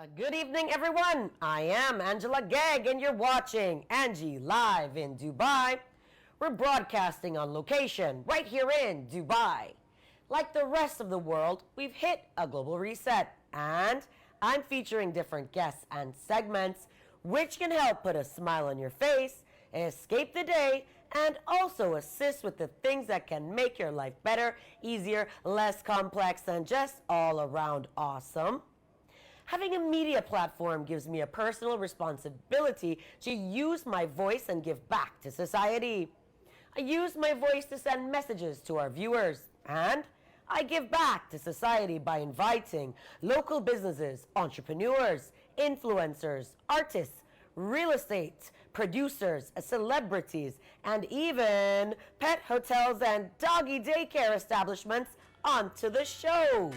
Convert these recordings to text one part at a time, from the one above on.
Good evening, everyone. I am Angela Gag, and you're watching Angie live in Dubai. We're broadcasting on location right here in Dubai. Like the rest of the world, we've hit a global reset, and I'm featuring different guests and segments which can help put a smile on your face, escape the day, and also assist with the things that can make your life better, easier, less complex, and just all around awesome. Having a media platform gives me a personal responsibility to use my voice and give back to society. I use my voice to send messages to our viewers, and I give back to society by inviting local businesses, entrepreneurs, influencers, artists, real estate, producers, celebrities, and even pet hotels and doggy daycare establishments onto the show.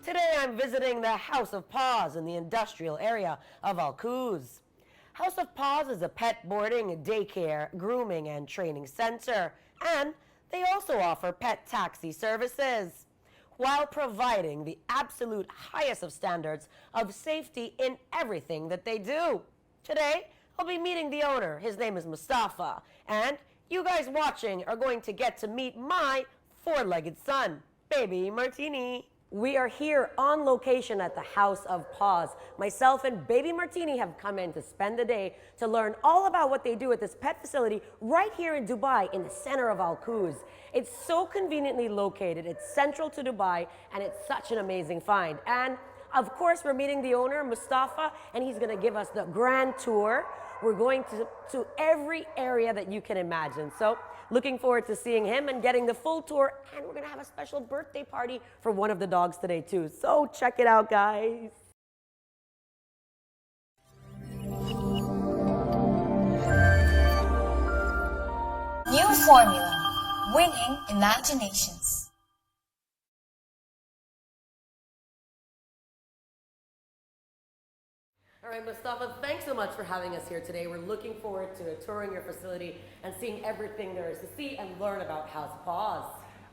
Today I'm visiting the House of Paws in the industrial area of Al Quoz. House of Paws is a pet boarding, daycare, grooming, and training center, and they also offer pet taxi services, while providing the absolute highest of standards of safety in everything that they do. Today, I'll be meeting the owner. His name is Mustafa, and you guys watching are going to get to meet my four-legged son, Baby Martini. We are here on location at the House of Paws. Myself and Baby Martini have come in to spend the day to learn all about what they do at this pet facility right here in Dubai in the center of Al Quoz. It's so conveniently located, it's central to Dubai, and it's such an amazing find. And of course, we're meeting the owner, Mustafa, and he's gonna give us the grand tour. We're going to every area that you can imagine. So looking forward to seeing him and getting the full tour. And we're going to have a special birthday party for one of the dogs today too. So check it out, guys. New formula, winning imaginations. All right, Mustafa, thanks so much for having us here today. We're looking forward to touring your facility and seeing everything there is to see and learn about House of Paws.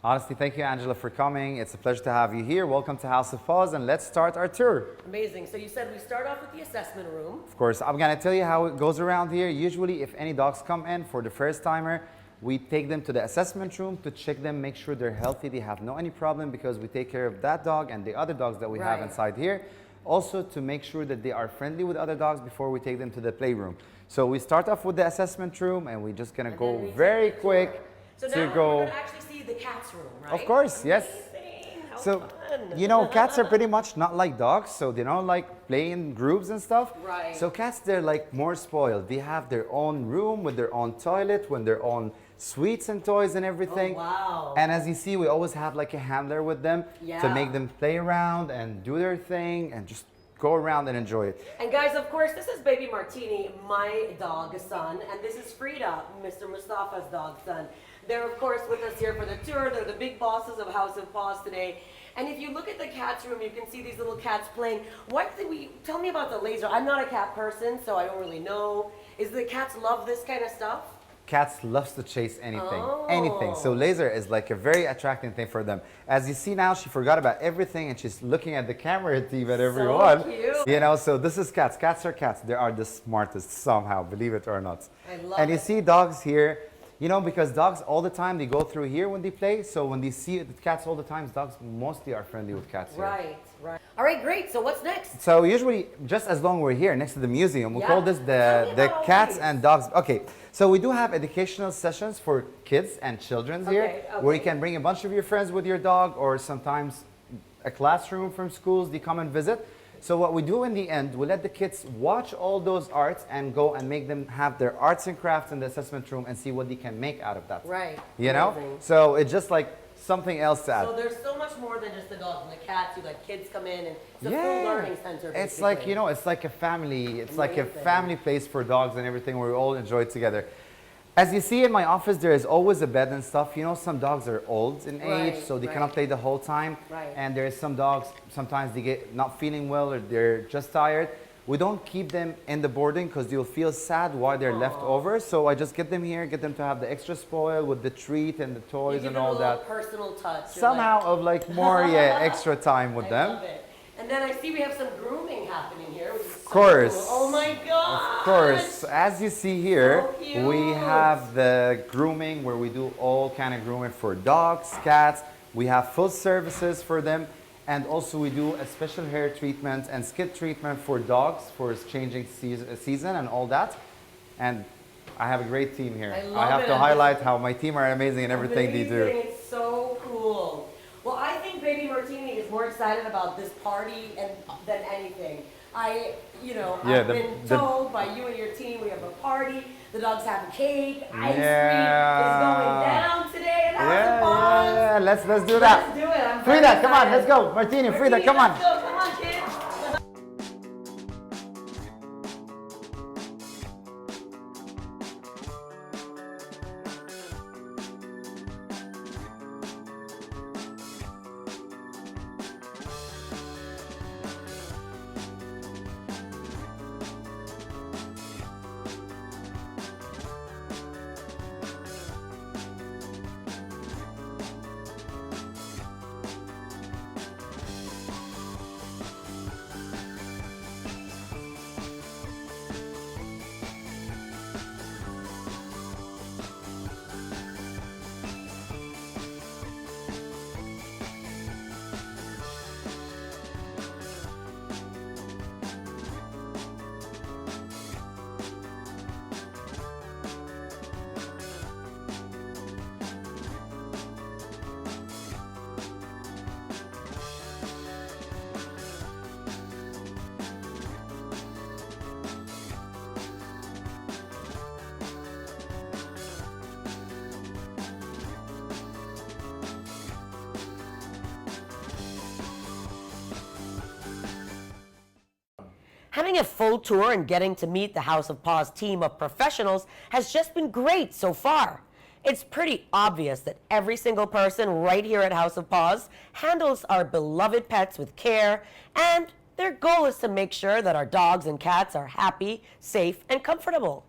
Honestly, thank you, Angela, for coming. It's a pleasure to have you here. Welcome to House of Paws, and let's start our tour. Amazing. So you said we start off with the assessment room. Of course, I'm gonna tell you how it goes around here. Usually, if any dogs come in for the first timer, we take them to the assessment room to check them, make sure they're healthy, they have no any problem, because we take care of that dog and the other dogs that we have inside here. Also to make sure that they are friendly with other dogs before we take them to the playroom. So we start off with the assessment room, and we're just gonna go very quick so to now go. we're gonna actually see the cat's room, right? Of course, yes. How So, fun. you know, cats are pretty much not like dogs, so they don't like play in groups and stuff. Right. So cats, they're like more spoiled. They have their own room with their own toilet, with their own sweets and toys and everything. Oh, wow. And as you see, we always have like a handler with them to make them play around and do their thing and just go around and enjoy it. And guys, of course, this is Baby Martini, my dog son, and this is Frida, Mr. Mustafa's dog son. They're, of course, with us here for the tour. They're the big bosses of House of Paws today. And if you look at the cat's room, you can see these little cats playing. Tell me about the laser. I'm not a cat person, so I don't really know. Is the cats love this kind of stuff? Cats loves to chase anything, anything. So laser is like a very attracting thing for them. As you see now, she forgot about everything and she's looking at the camera at everyone. So cute. You know, so this is cats. Cats are cats. They are the smartest somehow, believe it or not. I love and you it. see dogs here, you know, because dogs all the time, they go through here when they play. So when they see the cats all the time, dogs mostly are friendly with cats here. Right, right. All right, great. So what's next? So usually, just as long we're here next to the museum, we call this Tell the me about cats these. and dogs. Okay, so we do have educational sessions for kids and children here, where you can bring a bunch of your friends with your dog, or sometimes a classroom from schools, they come and visit. So what we do in the end, we let the kids watch all those arts and go and make them have their arts and crafts in the assessment room and see what they can make out of that. Right. You know? Amazing. So it's just like something else to add. So there's so much much more than just the dogs and the cats. You let kids come in, and it's a Yeah. full learning center. It's like, basically. you know, it's like a family. It's like a Amazing. family place for dogs and everything where we all enjoy it together. As you see in my office, there is always a bed and stuff. You know, some dogs are old in age, Right, so they right. cannot play the whole time. Right. And there is some dogs, sometimes they get not feeling well or they're just tired. We don't keep them in the boarding because you'll feel sad why they're left over. So I just get them here, get them to have the extra spoil with the treat and the You toys give and them all a little that. personal touch. You're Somehow like, of like more, yeah, extra time with I them. love it. And then I see we have some grooming happening here, which is so Course. cool. Oh my god! Of course, as you see here, So cute. we have the grooming where we do all kind of grooming for dogs, cats. We have full services for them. And also we do a special hair treatment and skin treatment for dogs for changing season and all that. And I have a great team here. I love I have it. to highlight how my team are amazing in everything they do. Amazing. It's so cool. Well, I think Baby Martini is more excited about this party than anything. Yeah, I've been told by you and your team we have a party. The dogs have cake. Ice Yeah. cream is going down today at House of Yeah, Paws. yeah, yeah. Let's do that. Let's do it. I'm very Frida, come on, excited. let's go. Martini, Frida, come on. Let's go. Come on, kids. Having a full tour and getting to meet the House of Paws team of professionals has just been great so far. It's pretty obvious that every single person right here at House of Paws handles our beloved pets with care, and their goal is to make sure that our dogs and cats are happy, safe, and comfortable.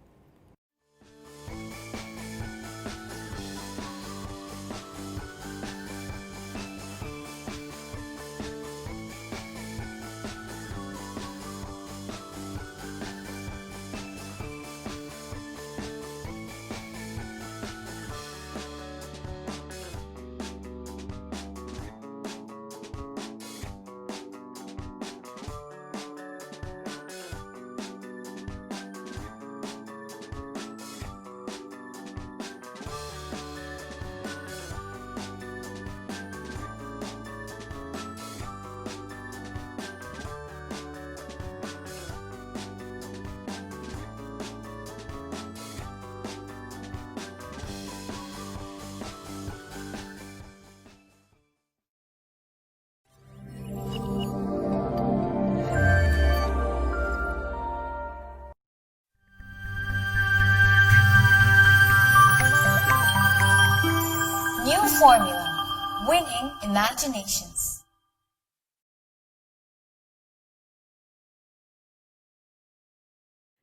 New formula, winning imaginations.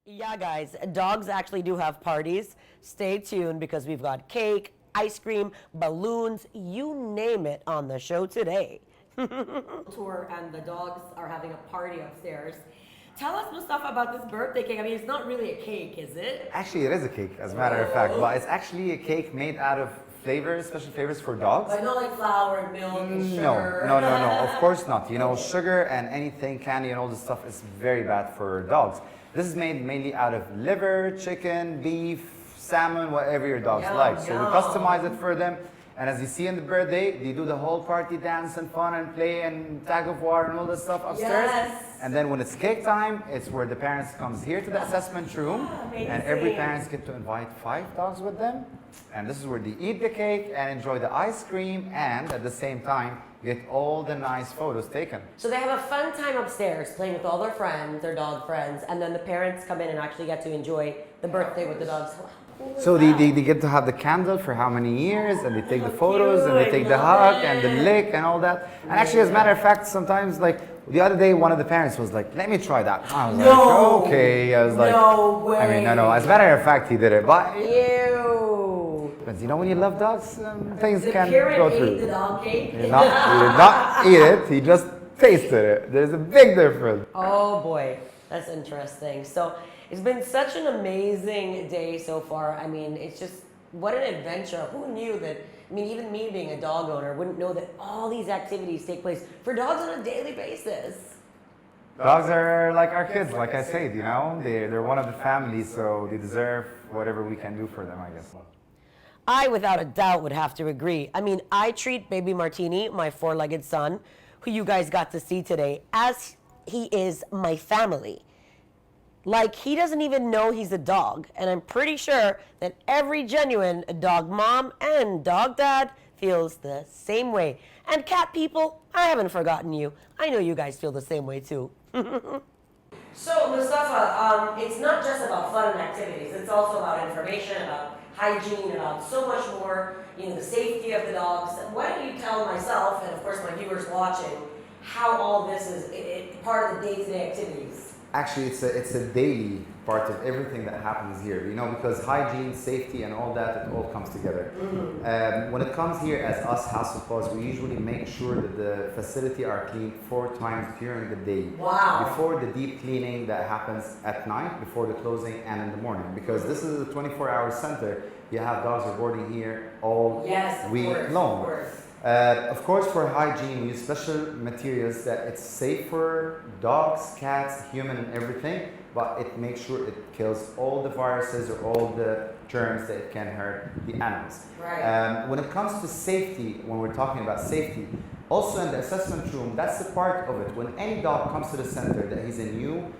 Yeah, guys, dogs actually do have parties. Stay tuned because we've got cake, ice cream, balloons, you name it on the show today. Tour and the dogs are having a party upstairs. Tell us, Mustafa, about this birthday cake. I mean, it's not really a cake, is it? Actually, it is a cake, as a matter of fact, but it's actually a cake made out of flavors, special flavors for dogs. But not like flour and milk and No, sugar. no, no, no, of course not. You know, sugar and anything, candy and all this stuff is very bad for dogs. This is made mainly out of liver, chicken, beef, salmon, whatever your dogs Yum, like. So we yum. customize it for them. And as you see in the birthday, they do the whole party dance and fun and play and tag of war and all this stuff upstairs. Yes. And then when it's cake time, it's where the parents comes here to the assessment room, and every parents get to invite 5 dogs with them. And this is where they eat the cake and enjoy the ice cream, and at the same time get all the nice photos taken. So they have a fun time upstairs playing with all their friends, their dog friends, and then the parents come in and actually get to enjoy the birthday with the dogs. So they get to have the candle for how many years, and they take the photos, and they take the hug and the lick and all that. And actually, as a matter of fact, sometimes like the other day, one of the parents was like, "Let me try that." I was like, "Okay." I was like, "No way." I mean, no. As a matter of fact, he did it. But Ew. because you know when you love dogs, things The can parent go ate through. the dog cake? He did not eat it. He just tasted it. There's a big difference. Oh boy, that's interesting. So it's been such an amazing day so far. I mean, it's just, what an adventure. Who knew that? I mean, even me being a dog owner wouldn't know that all these activities take place for dogs on a daily basis. Dogs are like our kids, like I said, you know, they're one of the family, so they deserve whatever we can do for them, I guess. I, without a doubt, would have to agree. I mean, I treat baby Martini, my 4-legged son, who you guys got to see today, as he is my family. Like, he doesn't even know he's a dog, and I'm pretty sure that every genuine dog mom and dog dad feels the same way. And cat people, I haven't forgotten you. I know you guys feel the same way too. So, Mustafa, it's not just about fun and activities. It's also about information, about hygiene, about so much more, you know, the safety of the dogs. Why don't you tell myself, and of course my viewers watching, how all this is part of the day-to-day activities? Actually, it's a daily part of everything that happens here, you know, because hygiene, safety, and all that, it all comes together. When it comes here as us, House of Paws, we usually make sure that the facility are cleaned 4 times during the day. Wow. Before the deep cleaning that happens at night, before the closing, and in the morning. Because this is a 24-hour center, you have dogs are boarding here all week long. Of course, for hygiene, we use special materials that it's safe for dogs, cats, human, and everything, but it makes sure it kills all the viruses or all the germs that it can hurt the animals. Right. When it comes to safety, when we're talking about safety, also in the assessment room, that's the part of it. When any dog comes to the center that he's a new,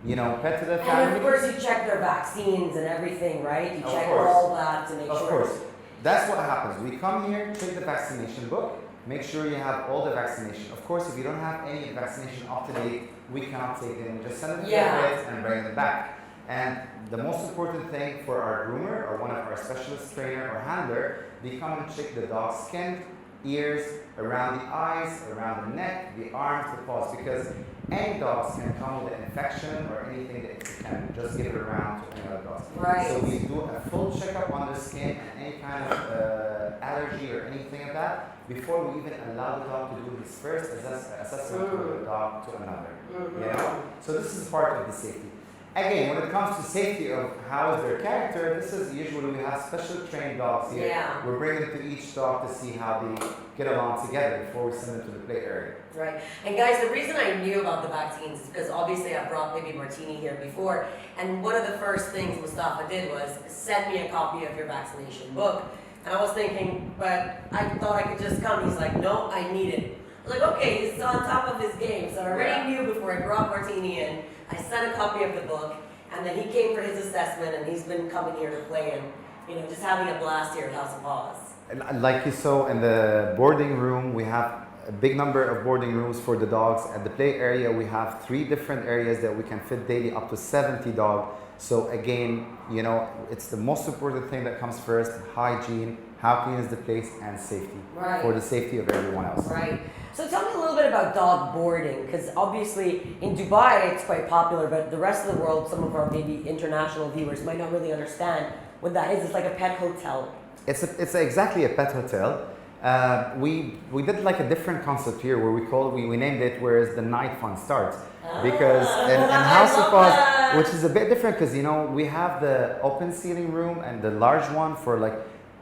you know, pet to the family. And of course, you check their vaccines and everything, right? You check course. all that to make sure. Of course. That's what happens. We come here, check the vaccination book, make sure you have all the vaccination. Of course, if you don't have any vaccination up to date, we cannot take them. Just send them to the vets and bring them back. And the most important thing for our groomer or one of our specialist trainer or handler, they come and check the dog's skin, ears, around the eyes, around the neck, the arms, the paws, because any dogs can come with an infection or anything that can just give it around to any other dogs. Right. So we do a full checkup on the skin and any kind of allergy or anything of that before we even allow the dog to do his first assessment to the dog to another. You know? So this is part of the safety. Again, when it comes to safety of how is their character, this is usually we have special trained dogs here. Yeah. We're bringing them to each dog to see how they get along together before we send them to the play area. Right. And guys, the reason I knew about the vaccines is because obviously I brought baby Martini here before, and one of the first things Mustafa did was send me a copy of your vaccination book. And I was thinking, but I thought I could just come. He's like, no, I need it. I was like, okay, he's on top of his game. So I already knew before I brought Martini in. I sent a copy of the book, and then he came for his assessment, and he's been coming here to play and, you know, just having a blast here at House of Paws. Like you saw in the boarding room, we have a big number of boarding rooms for the dogs. At the play area, we have 3 different areas that we can fit daily up to 70 dogs. So again, you know, it's the most important thing that comes first, hygiene, how clean is the place, and safety for the safety of everyone else. Right. So tell me a little bit about dog boarding, because obviously in Dubai it's quite popular, but the rest of the world, some of our maybe international viewers might not really understand what that is. It's like a pet hotel. It's exactly a pet hotel. We did like a different concept here where we named it Where's the Night Fun Starts. Because in House of Paws, which is a bit different because, you know, we have the open ceiling room and the large one for like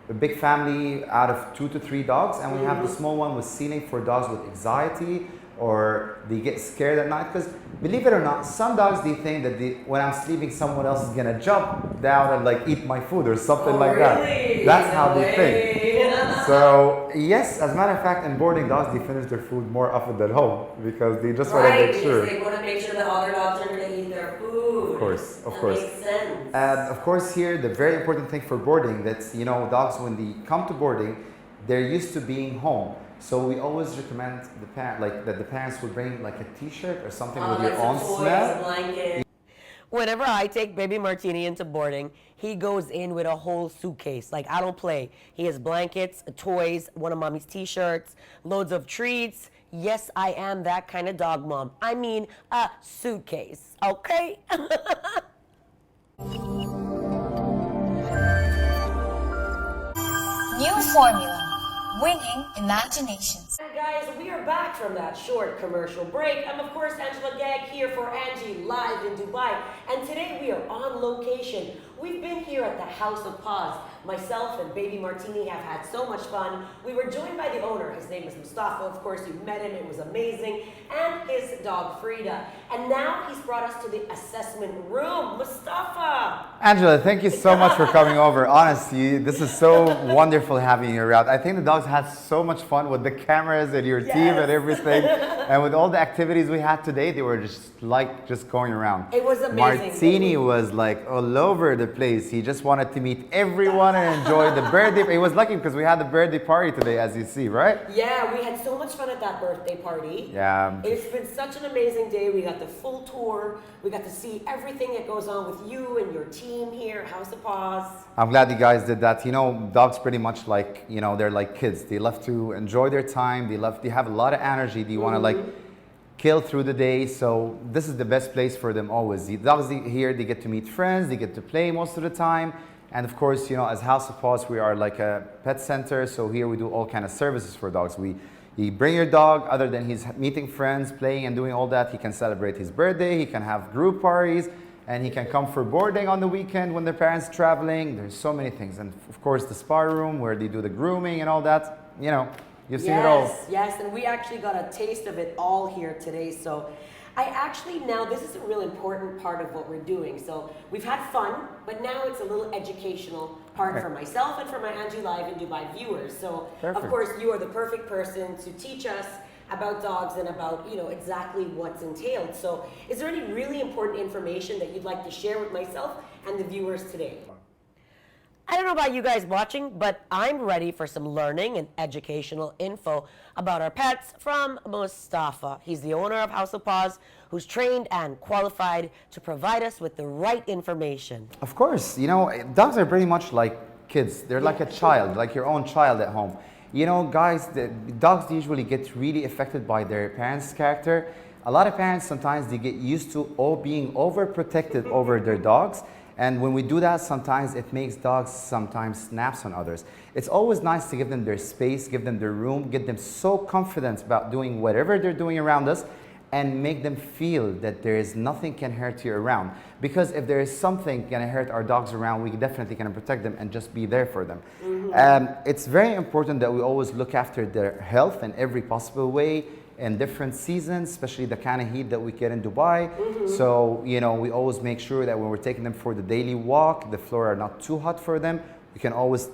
a big family out of 2 to 3 dogs, and we have the small one with ceiling for dogs with anxiety or they get scared at night. Because believe it or not, some dogs, they think that when I'm sleeping, someone else is gonna jump down and like eat my food or something like that. That's how they think. So yes, as a matter of fact, in boarding dogs, they finish their food more often than home because they just want to make sure. They want to make sure that all their dogs are going to eat their food. Of course, of that course. Makes sense. Of course, here the very important thing for boarding, that's dogs when they come to boarding, they're used to being home. So we always recommend that the parents would bring like a T-shirt or something with your own smell. Blanket. Whenever I take baby Martini into boarding, he goes in with a whole suitcase. Like, I don't play. He has blankets, toys, one of mommy's T-shirts, loads of treats. Yes, I am that kind of dog mom. I mean, a suitcase, okay? New formula, winging imaginations. And guys, we are back from that short commercial break. I'm of course Angela Gag here for Angie live in Dubai. And today we are on location. We've been here at the House of Paws. Myself and baby Martini have had so much fun. We were joined by the owner. His name is Mustafa. Of course, you met him. It was amazing. And his dog, Frida. And now he's brought us to the assessment room. Mustafa! Angela, thank you so much for coming over. Honestly, this is so wonderful having you around. I think the dogs had so much fun with the cameras and your team and everything. And with all the activities we had today, they were just going around. It was amazing. Martini was like all over the place. He just wanted to meet everyone and enjoy the birthday. He was lucky because we had the birthday party today, as you see, right? Yeah, we had so much fun at that birthday party. Yeah. It's been such an amazing day. We got the full tour. We got to see everything that goes on with you and your team here, House of Paws. I'm glad you guys did that. Dogs pretty much like, they're like kids. They love to enjoy their time. They have a lot of energy. They want to kill through the day. So this is the best place for them always. The dogs here, they get to meet friends. They get to play most of the time. And of course, as House of Paws, we are like a pet center. So here we do all kind of services for dogs. You bring your dog, other than he's meeting friends, playing and doing all that, he can celebrate his birthday, he can have group parties, and he can come for boarding on the weekend when their parents traveling. There's so many things. And of course, the spa room where they do the grooming and all that, you've seen it all. Yes, and we actually got a taste of it all here today. So now this is a real important part of what we're doing. So we've had fun, but now it's a little educational part for myself and for my Angie Live in Dubai viewers. So of course you are the perfect person to teach us about dogs and about exactly what's entailed. So is there any really important information that you'd like to share with myself and the viewers today? I don't know about you guys watching, but I'm ready for some learning and educational info about our pets from Mustafa. He's the owner of House of Paws, who's trained and qualified to provide us with the right information. Of course, dogs are pretty much like kids. They're like a child, like your own child at home. Guys, the dogs usually get really affected by their parents' character. A lot of parents, sometimes they get used to being overprotected over their dogs. And when we do that, sometimes it makes dogs sometimes snaps on others. It's always nice to give them their space, give them their room, get them so confident about doing whatever they're doing around us, and make them feel that there is nothing can hurt you around. Because if there is something gonna hurt our dogs around, we definitely can protect them and just be there for them. It's very important that we always look after their health in every possible way, in different seasons, especially the kind of heat that we get in Dubai. So, we always make sure that when we're taking them for the daily walk, the floor are not too hot for them. We can always,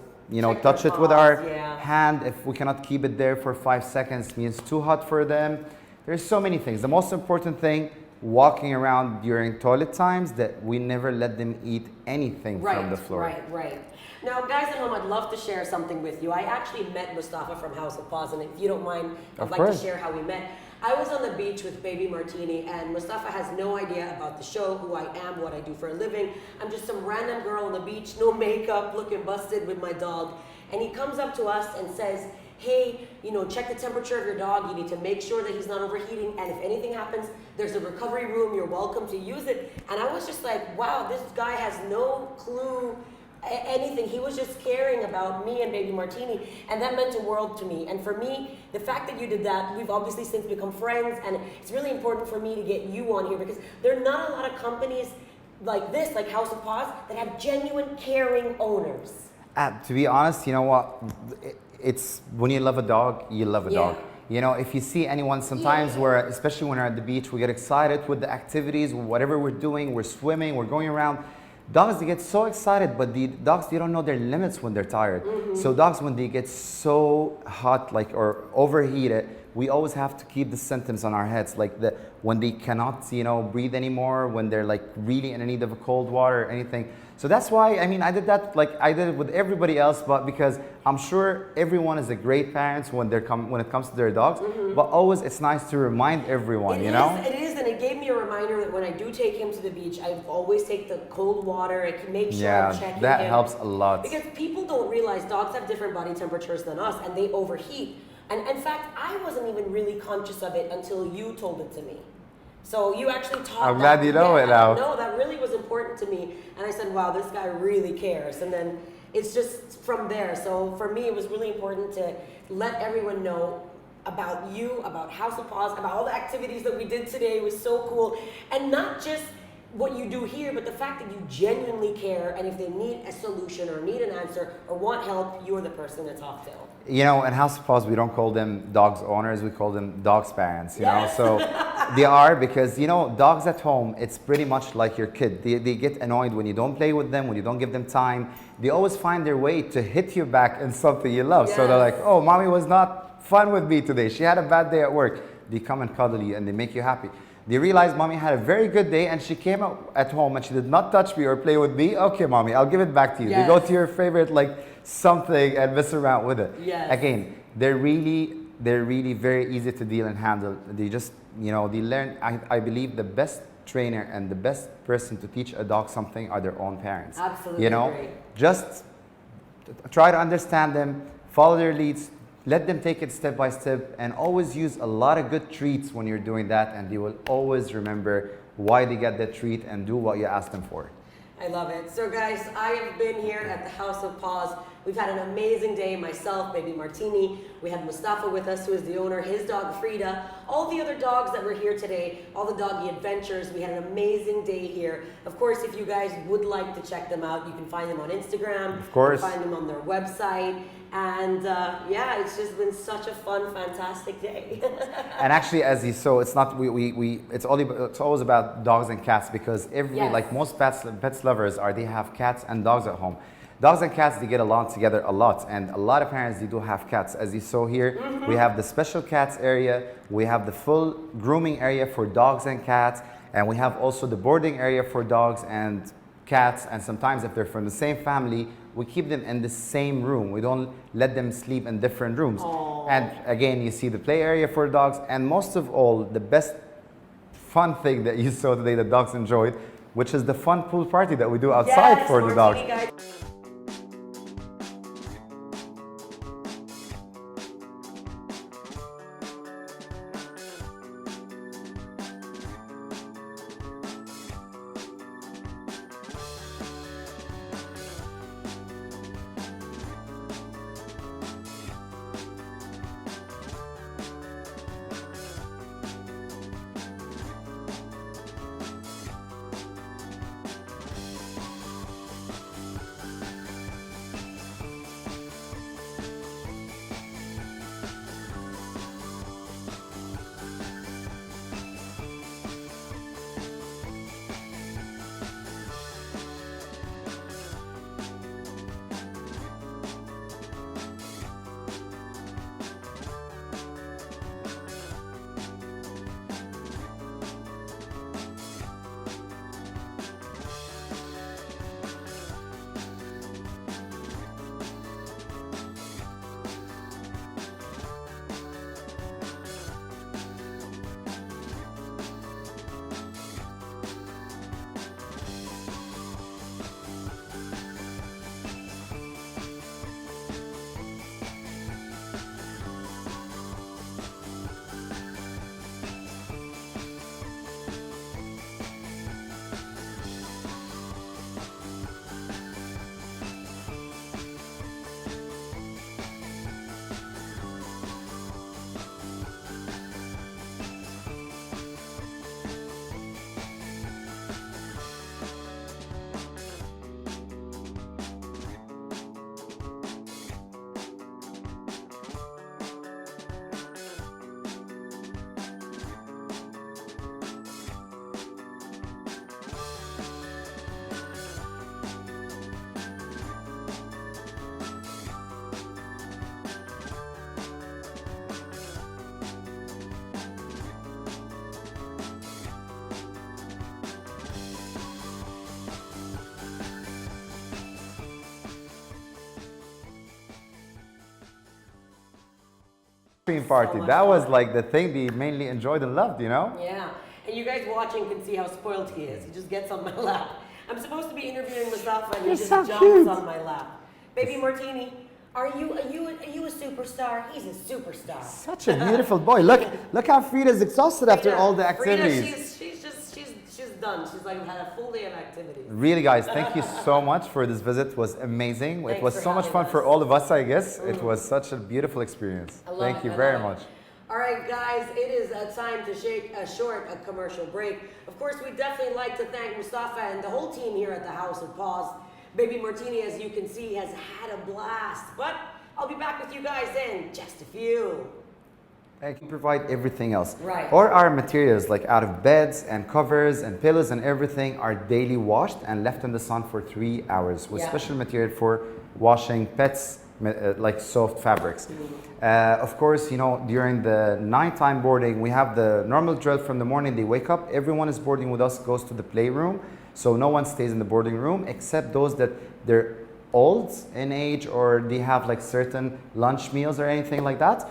touch it with our hand. If we cannot keep it there for 5 seconds, it means too hot for them. There's so many things. The most important thing, walking around during toilet times, that we never let them eat anything from the floor. Right. Now, guys at home, I'd love to share something with you. I actually met Mustafa from House of Paws, and if you don't mind, I'd like to share how we met. I was on the beach with baby Martini, and Mustafa has no idea about the show, who I am, what I do for a living. I'm just some random girl on the beach, no makeup, looking busted with my dog. And he comes up to us and says, hey, check the temperature of your dog. You need to make sure that he's not overheating. And if anything happens, there's a recovery room. You're welcome to use it. And I was just like, wow, this guy has no clue anything. He was just caring about me and baby Martini, and that meant a world to me. And for me, the fact that you did that, we've obviously since become friends, and it's really important for me to get you on here because there are not a lot of companies like this, like House of Paws, that have genuine caring owners. To be honest, you know what? It's when you love a dog, you love a dog. If you see anyone sometimes especially when we're at the beach, we get excited with the activities, whatever we're doing, we're swimming, we're going around. Dogs, they get so excited, but the dogs, they don't know their limits when they're tired. So dogs, when they get so hot, like, or overheated, we always have to keep the symptoms on our heads, like when they cannot, breathe anymore, when they're like really in need of a cold water or anything. So that's why, I mean, I did that, like I did it with everybody else, but because I'm sure everyone is a great parents when it comes to their dogs, but always it's nice to remind everyone, It is, and it gave me a reminder that when I do take him to the beach, I always take the cold water. I can make sure I'm checking that him. helps a lot. Because people don't realize dogs have different body temperatures than us, and they overheat. And in fact, I wasn't even really conscious of it until you told it to me. So you actually taught I'm glad you know it now. No, that really was important to me. And I said, wow, this guy really cares. And then it's just from there. So for me, it was really important to let everyone know about you, about House of Paws, about all the activities that we did today. It was so cool. And not just what you do here, but the fact that you genuinely care, and if they need a solution or need an answer or want help, you're the person to talk to. In House of Paws, we don't call them dogs owners, we call them dogs parents, Yes. So they are, because, dogs at home, it's pretty much like your kid. They get annoyed when you don't play with them, when you don't give them time. They always find their way to hit you back in something you love. Yes. So they're like, oh, mommy was not fun with me today. She had a bad day at work. They come and cuddle you and they make you happy. They realize mommy had a very good day and she came out at home and she did not touch me or play with me. Okay, mommy, I'll give it back to you. Yes. They go to your favorite, something and mess around with it. Yes. Again, they're really very easy to deal and handle. They just, they learn. I believe the best trainer and the best person to teach a dog something are their own parents. Absolutely agree. Just try to understand them, follow their leads, let them take it step by step, and always use a lot of good treats when you're doing that, and they will always remember why they got that treat and do what you asked them for. I love it. So guys, I have been here at the House of Paws. We've had an amazing day. Myself, baby Martini. We had Mustafa with us, who is the owner, his dog Frida. All the other dogs that were here today, all the doggy adventures. We had an amazing day here. Of course, if you guys would like to check them out, you can find them on Instagram. Of course. You can find them on their website. And it's just been such a fun, fantastic day. And actually, as you saw, it's not it's always about dogs and cats, because most pets lovers they have cats and dogs at home. Dogs and cats, they get along together a lot, and a lot of parents, they do have cats. As you saw here, we have the special cats area, we have the full grooming area for dogs and cats, and we have also the boarding area for dogs and cats. And sometimes if they're from the same family, we keep them in the same room. We don't let them sleep in different rooms. Aww. And again, you see the play area for dogs, and most of all, the best fun thing that you saw today that dogs enjoyed, which is the fun pool party that we do outside for the dogs. Guys. cream party. much That fun. was like the thing they mainly enjoyed and loved, you know? Yeah, and you guys watching can see how spoiled he is. He just gets on my lap. I'm supposed to be interviewing Mustafa, and he You're just so jumps cute. on my lap. Baby Martini, are you a superstar? He's a superstar. Such a beautiful boy. Look how Frida's exhausted after Frida- all the activities. Frida, she's done. She's like had a full day of activities. Really, guys, thank you so much for this visit. It was amazing. Thanks it was for so much having fun for us. all of us, I guess. It was such a beautiful experience. I love Thank it, you I very love it. much. All right, guys, it is time to shake a commercial break. Of course, we'd definitely like to thank Mustafa and the whole team here at the House of Paws. Baby Martini, as you can see, has had a blast. But I'll be back with you guys in just a few. I can provide everything else. Right. All our materials, like out of beds and covers and pillows and everything, are daily washed and left in the sun for 3 hours with Yeah. special material for washing pets, like soft fabrics. Of course, you know, during the nighttime boarding, we have the normal drill from the morning. They wake up, everyone is boarding with us, goes to the playroom. So no one stays in the boarding room except those that they're old in age or they have like certain lunch meals or anything like that.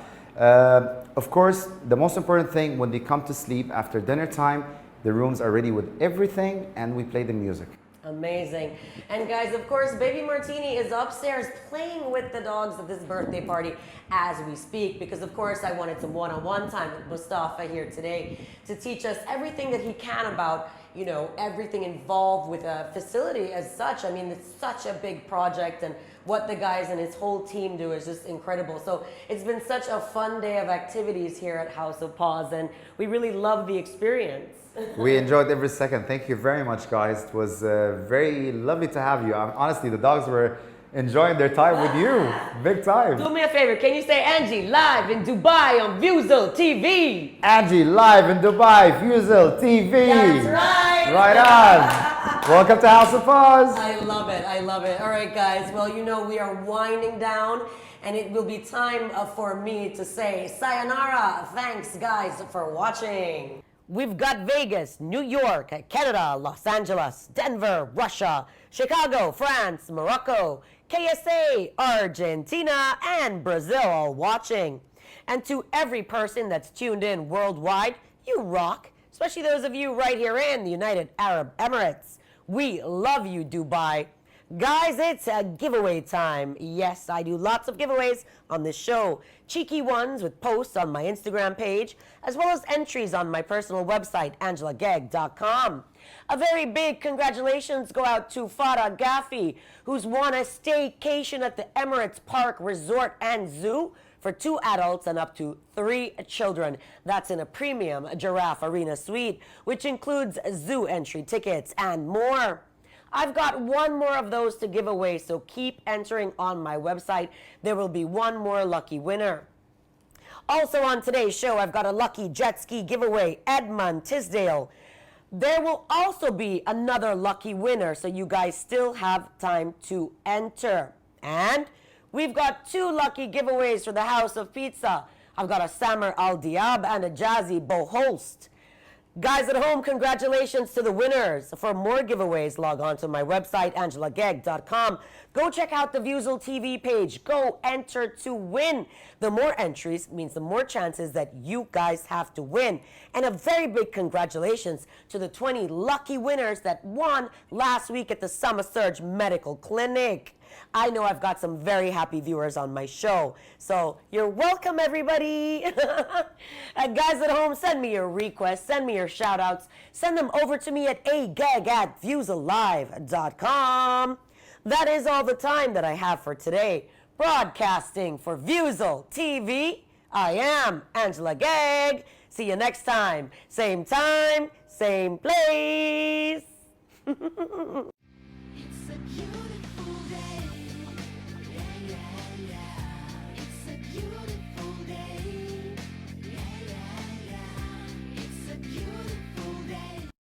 Of course, the most important thing when they come to sleep after dinner time, the rooms are ready with everything and we play the music. Amazing. And guys, of course, Baby Martini is upstairs playing with the dogs at this birthday party as we speak, because of course I wanted some one-on-one time with Mustafa here today to teach us everything that he can about, you know, everything involved with a facility as such. I mean, it's such a big project, and what the guys and his whole team do is just incredible. So it's been such a fun day of activities here at House of Paws, and we really love the experience. We enjoyed every second. Thank you very much, guys. It was very lovely to have you. Honestly, the dogs were enjoying their time with you. Big time. Do me a favor, can you say Angie live in Dubai on Viewzil TV? Angie, live in Dubai, Fusel TV. That's right. Right on. Welcome to House of Paws. I love it. I love it. All right, guys. Well, you know, we are winding down, and it will be time for me to say sayonara. Thanks, guys, for watching. We've got Vegas, New York, Canada, Los Angeles, Denver, Russia, Chicago, France, Morocco, KSA, Argentina, and Brazil all watching. And to every person that's tuned in worldwide, you rock, especially those of you right here in the United Arab Emirates. We love you, Dubai. Guys, it's a giveaway time. Yes, I do lots of giveaways on this show. Cheeky ones with posts on my Instagram page, as well as entries on my personal website, angelagag.com. A very big congratulations go out to Farah Gaffi, who's won a staycation at the Emirates Park Resort and Zoo for 2 adults and up to 3 children. That's in a premium Giraffe Arena suite, which includes zoo entry tickets and more. I've got one more of those to give away, so keep entering on my website. There will be one more lucky winner. Also on today's show, I've got a lucky jet ski giveaway, Edmund Tisdale. There will also be another lucky winner, so you guys still have time to enter. And we've got 2 lucky giveaways for the House of Pizza. I've got a Samer Al Diab and a Jazzy Boholst. Guys at home, congratulations to the winners. For more giveaways, log on to my website, angelagag.com. Go check out the Viewzil TV page. Go enter to win. The more entries means the more chances that you guys have to win. And a very big congratulations to the 20 lucky winners that won last week at the Summer Surge Medical Clinic. I know I've got some very happy viewers on my show. So you're welcome, everybody. Guys at home, send me your requests, send me your shout outs, send them over to me at agag@viewzilive.com. That is all the time that I have for today. Broadcasting for Viewzil TV, I am Angela Gag. See you next time. Same place.